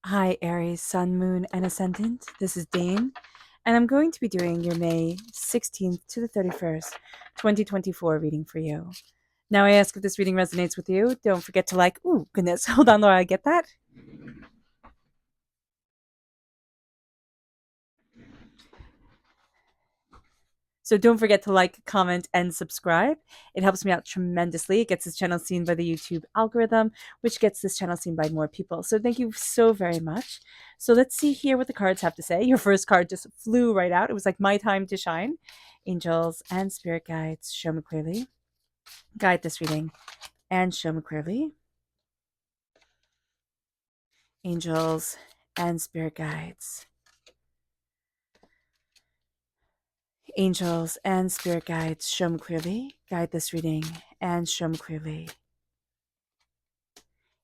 Hi, Aries, Sun, Moon, and Ascendant. This is Dane, and I'm going to be doing your May 16th to the 31st, 2024 reading for you. Now, I ask if this reading resonates with you. Don't forget to like, ooh, goodness, hold on, Laura, I get that. So don't forget to like, comment, and subscribe. It helps me out tremendously. It gets this channel seen by the YouTube algorithm, which gets this channel seen by more people. So thank you so very much. So let's see here what the cards have to say. Your first card just flew right out. It was like my time to shine. Angels and spirit guides, show me clearly. Guide this reading and show me clearly. Angels and spirit guides. Angels and spirit guides, show me clearly. Guide this reading and show me clearly.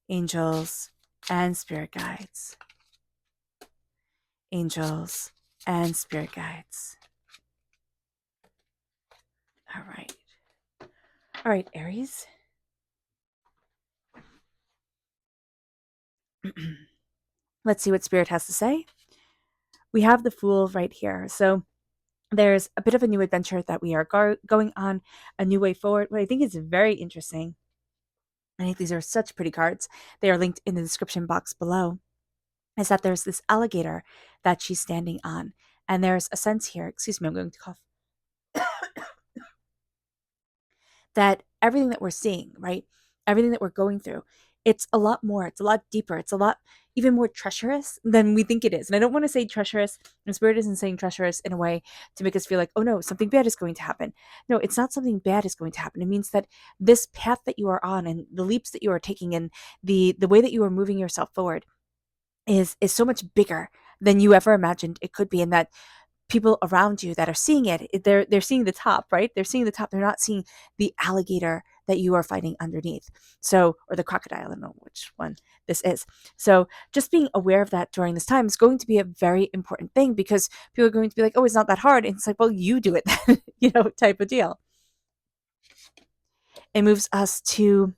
Angels and spirit guides. Angels and spirit guides. All right. All right, Aries. Let's see what spirit has to say. We have the Fool right here. So there's a bit of a new adventure that we are going on, a new way forward. What I think is very interesting. I think these are such pretty cards. They are linked in the description box below. Is that there's this alligator that she's standing on. And there's a sense here, excuse me, I'm going to cough, that everything that we're seeing, right? Everything that we're going through, it's a lot more, it's a lot deeper, it's a lot even more treacherous than we think it is. And I don't want to say treacherous, and Spirit isn't saying treacherous in a way to make us feel like, oh no, something bad is going to happen. No, it's not something bad is going to happen. It means that this path that you are on and the leaps that you are taking and the way that you are moving yourself forward is so much bigger than you ever imagined it could be. And that people around you that are seeing it, they're seeing the top, right? They're seeing the top. They're not seeing the alligator that you are fighting underneath. So, or the crocodile, I don't know which one this is. So just being aware of that during this time is going to be a very important thing, because people are going to be like, oh, it's not that hard. And it's like, well, you do it then, type of deal. It moves us to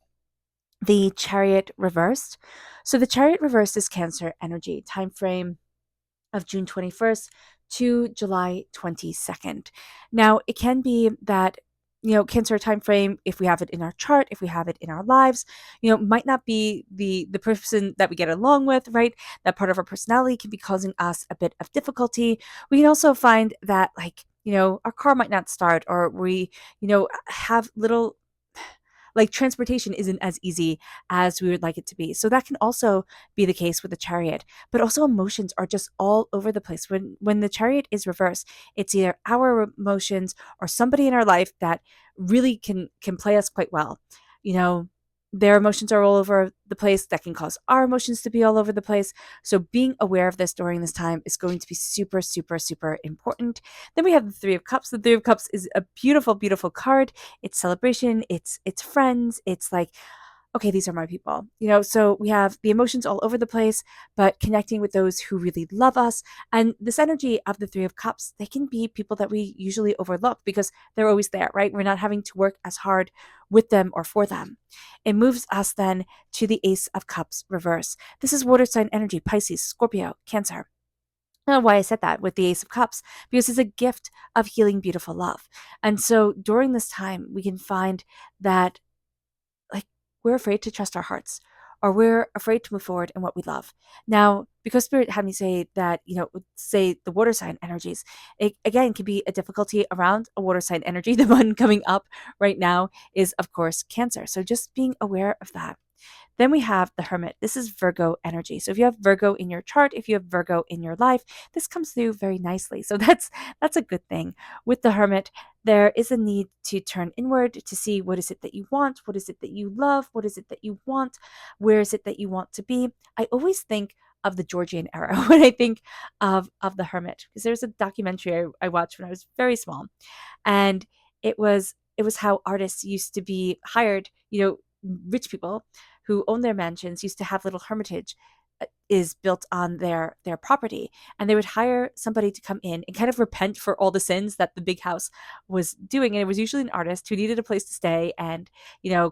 the Chariot reversed. So the Chariot reversed is Cancer energy, time frame of June 21st to July 22nd. Now, it can be that Cancer time frame, if we have it in our chart, if we have it in our lives, might not be the person that we get along with, right? That part of our personality can be causing us a bit of difficulty. We can also find that, like, our car might not start, or we have little, like, transportation isn't as easy as we would like it to be. So that can also be the case with the Chariot. But also emotions are just all over the place. When the Chariot is reversed, it's either our emotions or somebody in our life that really can play us quite well. You know, their emotions are all over the place. That can cause our emotions to be all over the place. So being aware of this during this time is going to be super, super, super important. Then we have the Three of Cups. The Three of Cups is a beautiful, beautiful card. It's celebration, it's friends, it's like, okay, these are my people. So we have the emotions all over the place, but connecting with those who really love us. And this energy of the Three of Cups, they can be people that we usually overlook because they're always there, right? We're not having to work as hard with them or for them. It moves us then to the Ace of Cups reverse. This is water sign energy: Pisces, Scorpio, Cancer. I don't know why I said that with the Ace of Cups, because it's a gift of healing, beautiful love. And so during this time, we can find that, like, we're afraid to trust our hearts, or we're afraid to move forward in what we love. Now, because Spirit had me say that, say the water sign energies, it again can be a difficulty around a water sign energy. The one coming up right now is, of course, Cancer. So just being aware of that. Then we have the Hermit. This is Virgo energy. So if you have Virgo in your chart, if you have Virgo in your life, this comes through very nicely. So that's a good thing. With the Hermit, there is a need to turn inward to see, what is it that you want, what is it that you love, what is it that you want, where is it that you want to be. I always think of the Georgian era when I think of the Hermit, because there's a documentary I watched when I was very small, and it was how artists used to be hired. Rich people who owned their mansions used to have little hermitage is built on their property, and they would hire somebody to come in and kind of repent for all the sins that the big house was doing. And it was usually an artist who needed a place to stay and,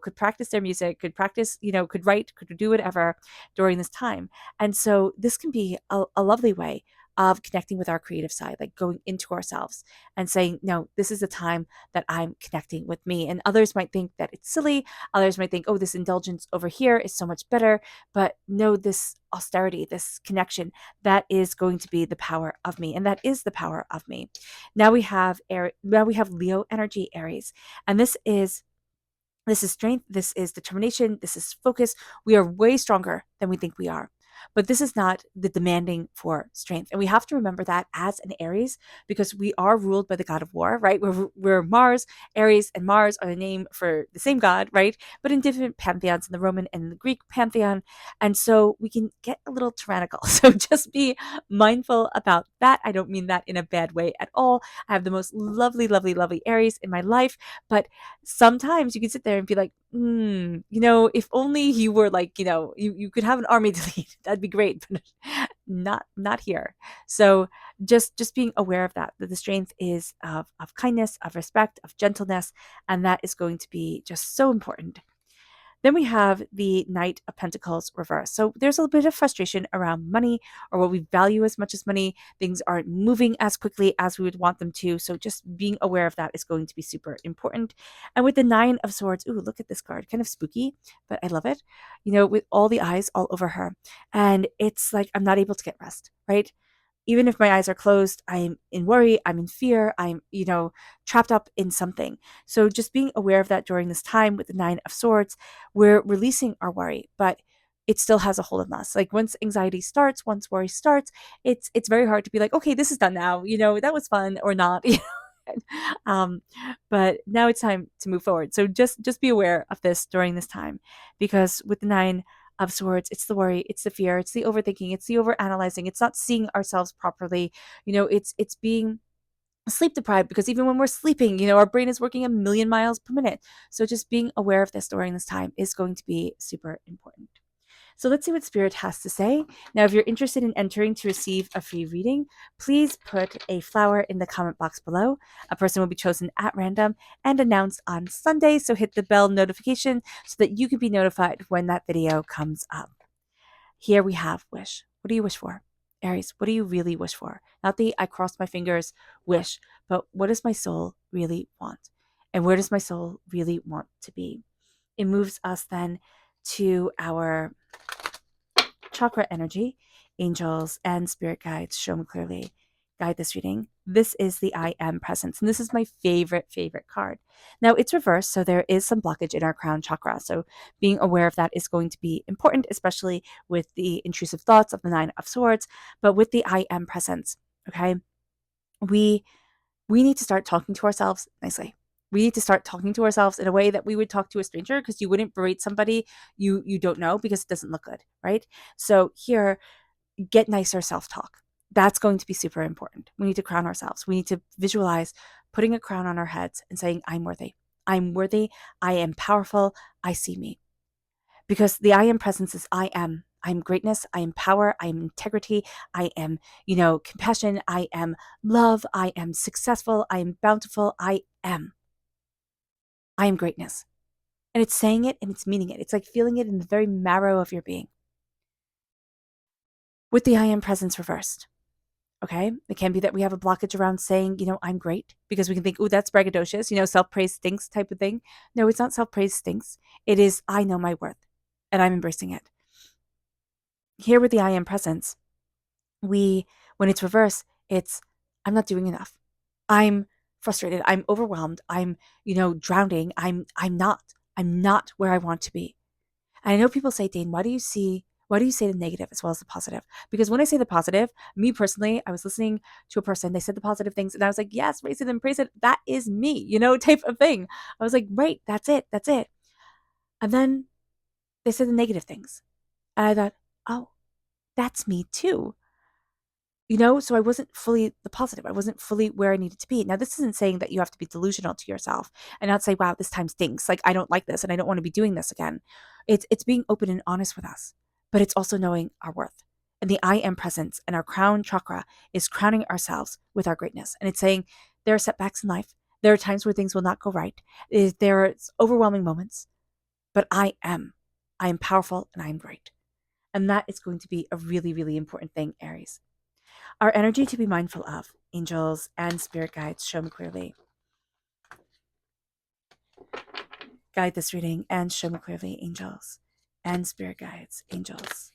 could practice their music, could practice, could write, could do whatever during this time. And so this can be a lovely way of connecting with our creative side, like going into ourselves and saying, no, this is the time that I'm connecting with me. And others might think that it's silly. Others might think, oh, this indulgence over here is so much better. But no, this austerity, this connection, that is going to be the power of me. And that is the power of me. Now we have Leo energy, Aries. And this is strength, this is determination, this is focus. We are way stronger than we think we are. But this is not the demanding for strength. And we have to remember that as an Aries, because we are ruled by the god of war, right? We're Mars. Aries and Mars are the name for the same god, right? But in different pantheons, in the Roman and the Greek pantheon. And so we can get a little tyrannical. So just be mindful about that. I don't mean that in a bad way at all. I have the most lovely, lovely, lovely Aries in my life. But sometimes you can sit there and be like, if only you were like, you could have an army to lead. That'd be great, but not here. So just being aware of that the strength is of kindness, of respect, of gentleness, and that is going to be just so important. Then we have the Knight of Pentacles reverse. So there's a little bit of frustration around money or what we value as much as money. Things aren't moving as quickly as we would want them to. So just being aware of that is going to be super important. And with the Nine of Swords, ooh, look at this card. Kind of spooky, but I love it. With all the eyes all over her. And it's like, I'm not able to get rest, right? Even if my eyes are closed, I'm in worry, I'm in fear, I'm, trapped up in something. So just being aware of that during this time with the Nine of Swords, we're releasing our worry, but it still has a hold of us. Like once anxiety starts, once worry starts, it's very hard to be like, okay, this is done now, that was fun or not. um, but now it's time to move forward. So just be aware of this during this time, because with the Nine of Swords, it's the worry, it's the fear, it's the overthinking, it's the overanalyzing, it's not seeing ourselves properly. It's being sleep deprived, because even when we're sleeping, our brain is working a million miles per minute. So just being aware of this during this time is going to be super important. So let's see what Spirit has to say. Now, if you're interested in entering to receive a free reading, please put a flower in the comment box below. A person will be chosen at random and announced on Sunday. So hit the bell notification so that you can be notified when that video comes up. Here we have wish. What do you wish for? Aries, what do you really wish for? Not the I crossed my fingers wish, but what does my soul really want? And where does my soul really want to be? It moves us then to our chakra energy. Angels and spirit guides show me clearly. Guide this reading. This is the I am presence, and this is my favorite card. Now it's reversed, so there is some blockage in our crown chakra. So being aware of that is going to be important, especially with the intrusive thoughts of the Nine of Swords. But with the I am presence, okay, we need to start talking to ourselves nicely. We need to start talking to ourselves in a way that we would talk to a stranger, because you wouldn't berate somebody you don't know, because it doesn't look good, right? So here, get nicer self-talk. That's going to be super important. We need to crown ourselves. We need to visualize putting a crown on our heads and saying, I'm worthy. I'm worthy. I am powerful. I see me. Because the I am presence is I am. I am greatness. I am power. I am integrity. I am, compassion. I am love. I am successful. I am bountiful. I am. I am greatness. And it's saying it and it's meaning it. It's like feeling it in the very marrow of your being. With the I am presence reversed, okay? It can be that we have a blockage around saying, I'm great, because we can think, oh, that's braggadocious, self-praise stinks type of thing. No, it's not self-praise stinks. It is, I know my worth and I'm embracing it. Here with the I am presence, when it's reversed, it's, I'm not doing enough. I'm frustrated. I'm overwhelmed. I'm, drowning. I'm not where I want to be. And I know people say, Dane, why do you say the negative as well as the positive? Because when I say the positive, me personally, I was listening to a person, they said the positive things, and I was like, yes, raise it and praise it. That is me, type of thing. I was like, right, that's it. And then they said the negative things. And I thought, oh, that's me too. So I wasn't fully the positive. I wasn't fully where I needed to be. Now, this isn't saying that you have to be delusional to yourself and not say, wow, this time stinks. Like, I don't like this and I don't want to be doing this again. It's being open and honest with us, but it's also knowing our worth. And the I am presence and our crown chakra is crowning ourselves with our greatness. And it's saying there are setbacks in life. There are times where things will not go right. There are overwhelming moments, but I am powerful and I am great. And that is going to be a really, really important thing, Aries. Our energy to be mindful of, angels and spirit guides, show me clearly. Guide this reading and show me clearly, angels and spirit guides, angels.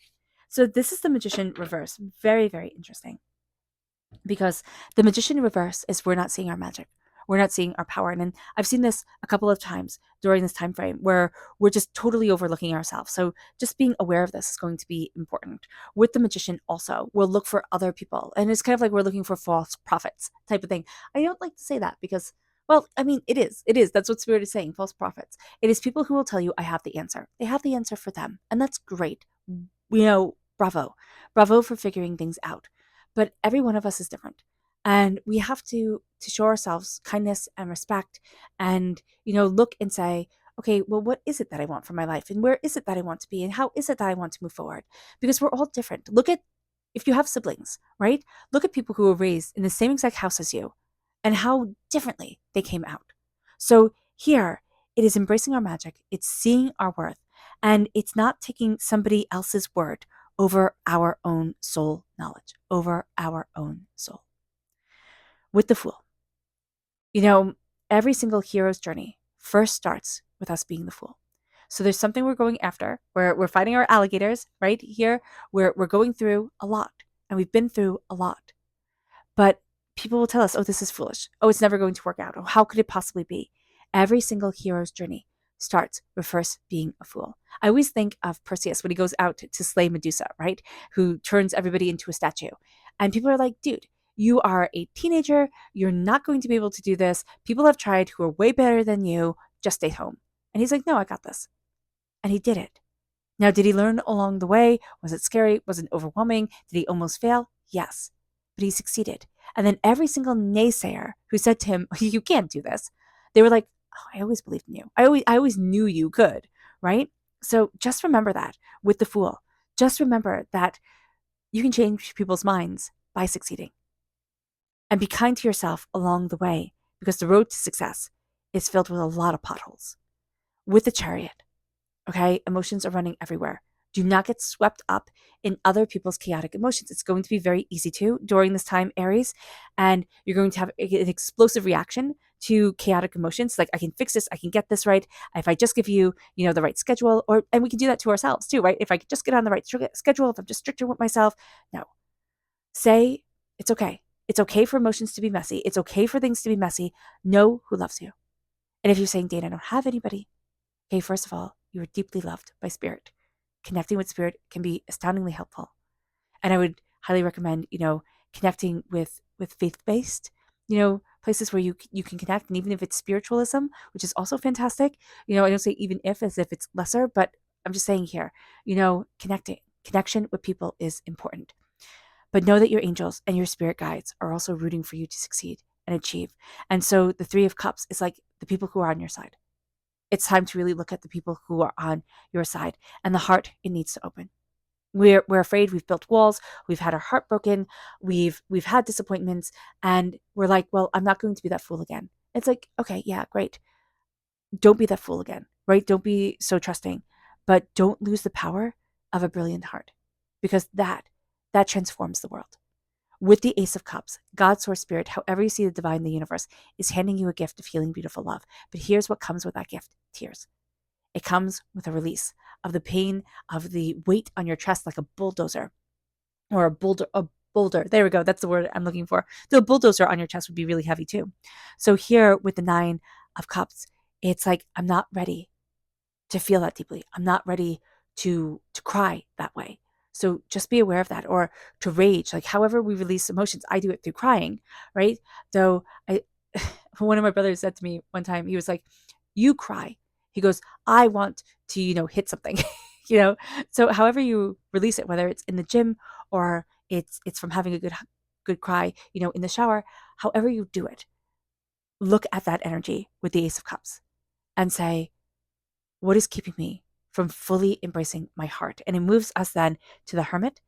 So this is the Magician reverse. Very, very interesting. Because the Magician reverse is we're not seeing our magic. We're not seeing our power. And I've seen this a couple of times during this time frame where we're just totally overlooking ourselves. So just being aware of this is going to be important. With the Magician also, we'll look for other people. And it's kind of like we're looking for false prophets type of thing. I don't like to say that because, well, I mean, it is. It is. That's what Spirit is saying, false prophets. It is people who will tell you, I have the answer. They have the answer for them. And that's great. Bravo. Bravo for figuring things out. But every one of us is different. And we have to show ourselves kindness and respect and, look and say, okay, well, what is it that I want for my life? And where is it that I want to be? And how is it that I want to move forward? Because we're all different. Look at, if you have siblings, right? Look at people who were raised in the same exact house as you and how differently they came out. So here, it is embracing our magic. It's seeing our worth. And it's not taking somebody else's word over our own soul knowledge, over our own soul. With the Fool, every single hero's journey first starts with us being the fool. So there's something we're going after. We're fighting our alligators right here. We're going through a lot, and we've been through a lot. But people will tell us, oh, this is foolish. Oh, it's never going to work out. Oh, how could it possibly be? Every single hero's journey starts with first being a fool. I always think of Perseus when he goes out to slay Medusa, right? Who turns everybody into a statue. And people are like, dude, you are a teenager. You're not going to be able to do this. People have tried who are way better than you. Just stay home. And he's like, no, I got this. And he did it. Now, did he learn along the way? Was it scary? Was it overwhelming? Did he almost fail? Yes. But he succeeded. And then every single naysayer who said to him, you can't do this, they were like, oh, I always believed in you. I always knew you could, right? So just remember that with the Fool. Just remember that you can change people's minds by succeeding. And be kind to yourself along the way, because the road to success is filled with a lot of potholes. With the Chariot, okay, emotions are running everywhere. Do not get swept up in other people's chaotic emotions. It's going to be very easy to during this time, Aries, and you're going to have an explosive reaction to chaotic emotions. Like, I can fix this, I can get this right. If I just give you, the right schedule, and we can do that to ourselves too, right? If I could just get on the right schedule, if I'm just stricter with myself, no. Say, it's okay. It's okay for emotions to be messy. It's okay for things to be messy. Know who loves you. And if you're saying, Dane, I don't have anybody, okay, first of all, you are deeply loved by Spirit. Connecting with Spirit can be astoundingly helpful. And I would highly recommend, connecting with faith-based, places where you can connect. And even if it's spiritualism, which is also fantastic, I don't say even if as if it's lesser, but I'm just saying here, connection with people is important. But know that your angels and your spirit guides are also rooting for you to succeed and achieve. And so the Three of Cups is like the people who are on your side. It's time to really look at the people who are on your side, and the heart, it needs to open. We're afraid. We've built walls. We've had our heart broken. We've had disappointments, and we're like, well, I'm not going to be that fool again. It's like, okay, yeah, great. Don't be that fool again, right? Don't be so trusting, but don't lose the power of a brilliant heart, because that transforms the world. With the Ace of Cups, God, Source, Spirit, however you see the divine in the universe, is handing you a gift of healing, beautiful love. But here's what comes with that gift: tears. It comes with a release of the pain, of the weight on your chest, like a bulldozer or a boulder. There we go. That's the word I'm looking for. The bulldozer on your chest would be really heavy too. So here with the Nine of Cups, it's like, I'm not ready to feel that deeply. I'm not ready to cry that way. So just be aware of that, or to rage, like however we release emotions. I do it through crying, right? Though one of my brothers said to me one time, he was like, you cry. He goes, I want to, hit something, So however you release it, whether it's in the gym or it's from having a good cry, in the shower, however you do it, look at that energy with the Ace of Cups and say, what is keeping me from fully embracing my heart? And it moves us then to the Hermit,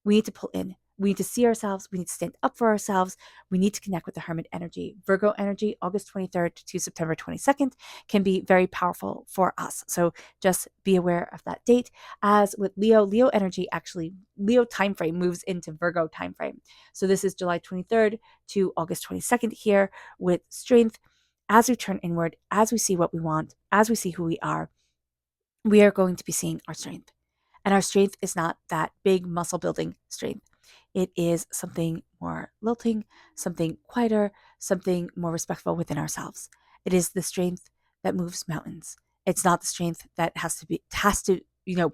We need to pull in. We need to see ourselves. We need to stand up for ourselves. We need to connect with the Hermit energy. Virgo energy, August 23rd to September 22nd, can be very powerful for us. So just be aware of that date. As with Leo energy, actually, Leo time frame moves into Virgo time frame. So this is July 23rd to August 22nd here with strength. As we turn inward, as we see what we want, as we see who we are going to be seeing our strength. And our strength is not that big muscle building strength. It is something more lilting, something quieter, something more respectful within ourselves. It is the strength that moves mountains. It's not the strength that has to,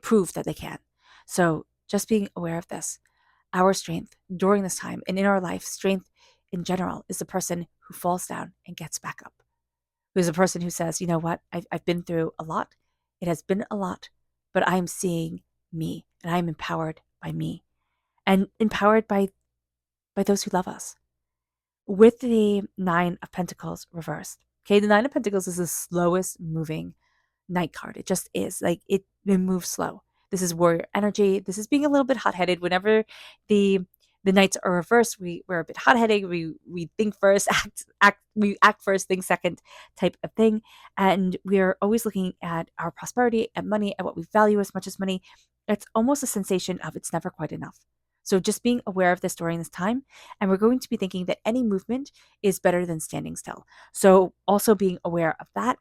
prove that they can. So just being aware of this, our strength during this time and in our life, strength in general is the person who falls down and gets back up. Who's a person who says, you know what, I've been through a lot. It has been a lot, but I'm seeing me and I'm empowered by me and empowered by those who love us. With the Nine of Pentacles reversed, okay, the Nine of Pentacles is the slowest moving night card. It just is. Like it moves slow. This is warrior energy. This is being a little bit hot-headed. Whenever the nights are reversed, we're a bit hot-headed. We think first, we act first, think second type of thing. And we're always looking at our prosperity, at money, at what we value as much as money. It's almost a sensation of it's never quite enough. So just being aware of this during this time. And we're going to be thinking that any movement is better than standing still. So also being aware of that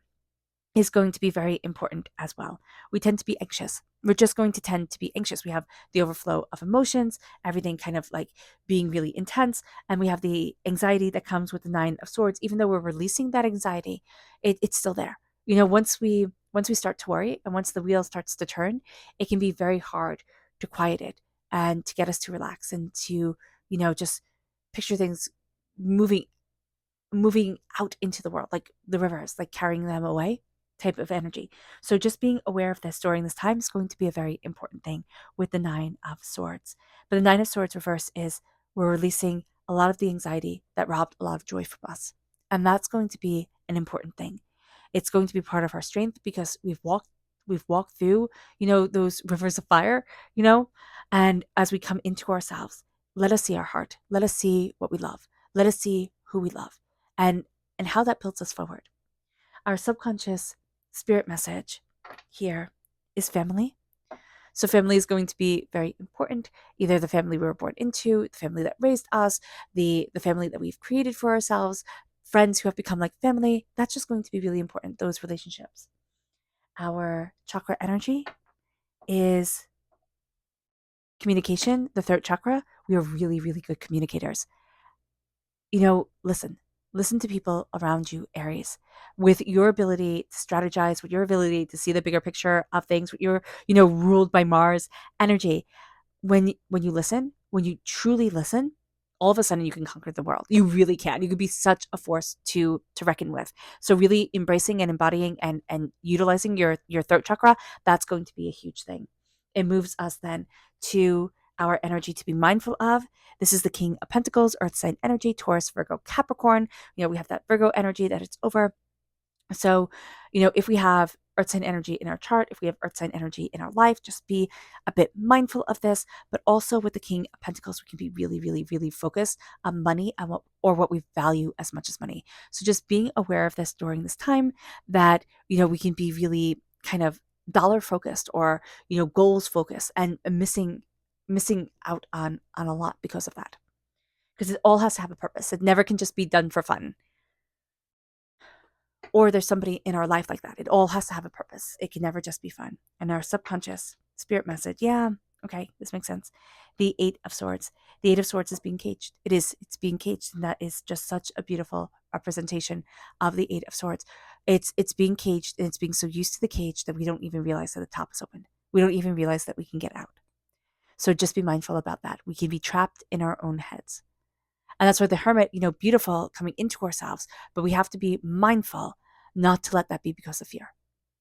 is going to be very important as well. We tend to be anxious. We're just going to tend to be anxious. We have the overflow of emotions, everything kind of like being really intense. And we have the anxiety that comes with the Nine of Swords. Even though we're releasing that anxiety, it's still there. Once we start to worry and once the wheel starts to turn, it can be very hard to quiet it and to get us to relax and to, just picture things moving out into the world, like the rivers, like carrying them away type of energy. So just being aware of this during this time is going to be a very important thing with the Nine of Swords. But the Nine of Swords reverse is we're releasing a lot of the anxiety that robbed a lot of joy from us. And that's going to be an important thing. It's going to be part of our strength because we've walked through, those rivers of fire, and as we come into ourselves, let us see our heart. Let us see what we love. Let us see who we love and how that builds us forward. Our subconscious spirit message here is family. So family is going to be very important. Either the family we were born into, the family that raised us, the family that we've created for ourselves, friends who have become like family. That's just going to be really important, those relationships. Our chakra energy is communication, the third chakra. We are really, really good communicators. Listen to people around you, Aries, with your ability to strategize, with your ability to see the bigger picture of things, with your, ruled by Mars energy. When you listen, when you truly listen, all of a sudden you can conquer the world. You really can. You could be such a force to reckon with. So really embracing and embodying and utilizing your throat chakra, that's going to be a huge thing. It moves us then to our energy to be mindful of. This is the King of Pentacles, Earth sign energy, Taurus, Virgo, Capricorn. We have that Virgo energy that it's over. So, if we have earth sign energy in our chart, if we have earth sign energy in our life, just be a bit mindful of this. But also with the King of Pentacles, we can be really, really, really focused on money and what we value as much as money. So just being aware of this during this time that, we can be really kind of dollar focused or, goals focused and missing out on a lot because of that. Because it all has to have a purpose. It never can just be done for fun. Or there's somebody in our life like that. It all has to have a purpose. It can never just be fun. And our subconscious spirit message, yeah, okay, this makes sense. The Eight of Swords. The Eight of Swords is being caged. It's being caged. And that is just such a beautiful representation of the Eight of Swords. It's being caged and it's being so used to the cage that we don't even realize that the top is open. We don't even realize that we can get out. So just be mindful about that. We can be trapped in our own heads. And that's why the Hermit, beautiful coming into ourselves, but we have to be mindful not to let that be because of fear.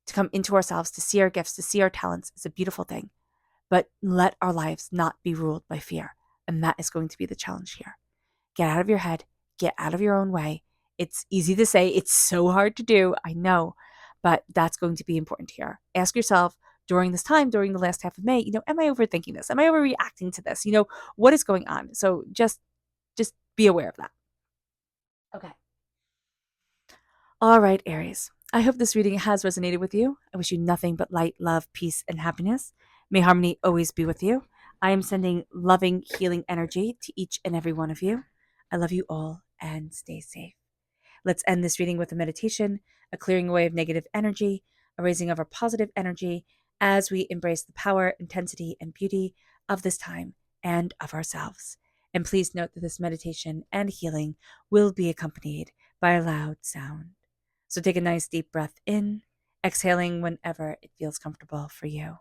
To come into ourselves, to see our gifts, to see our talents is a beautiful thing, but let our lives not be ruled by fear. And that is going to be the challenge here. Get out of your head, get out of your own way. It's easy to say, it's so hard to do, I know, but that's going to be important here. Ask yourself, during this time, during the last half of May, am I overthinking this? Am I overreacting to this? What is going on? So just be aware of that. Okay. All right, Aries. I hope this reading has resonated with you. I wish you nothing but light, love, peace, and happiness. May harmony always be with you. I am sending loving, healing energy to each and every one of you. I love you all and stay safe. Let's end this reading with a meditation, a clearing away of negative energy, a raising of our positive energy as we embrace the power, intensity, and beauty of this time and of ourselves. And please note that this meditation and healing will be accompanied by a loud sound. So take a nice deep breath in, exhaling whenever it feels comfortable for you.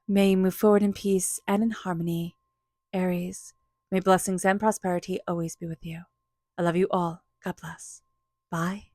May you move forward in peace and in harmony, Aries. May blessings and prosperity always be with you. I love you all. God bless. Bye.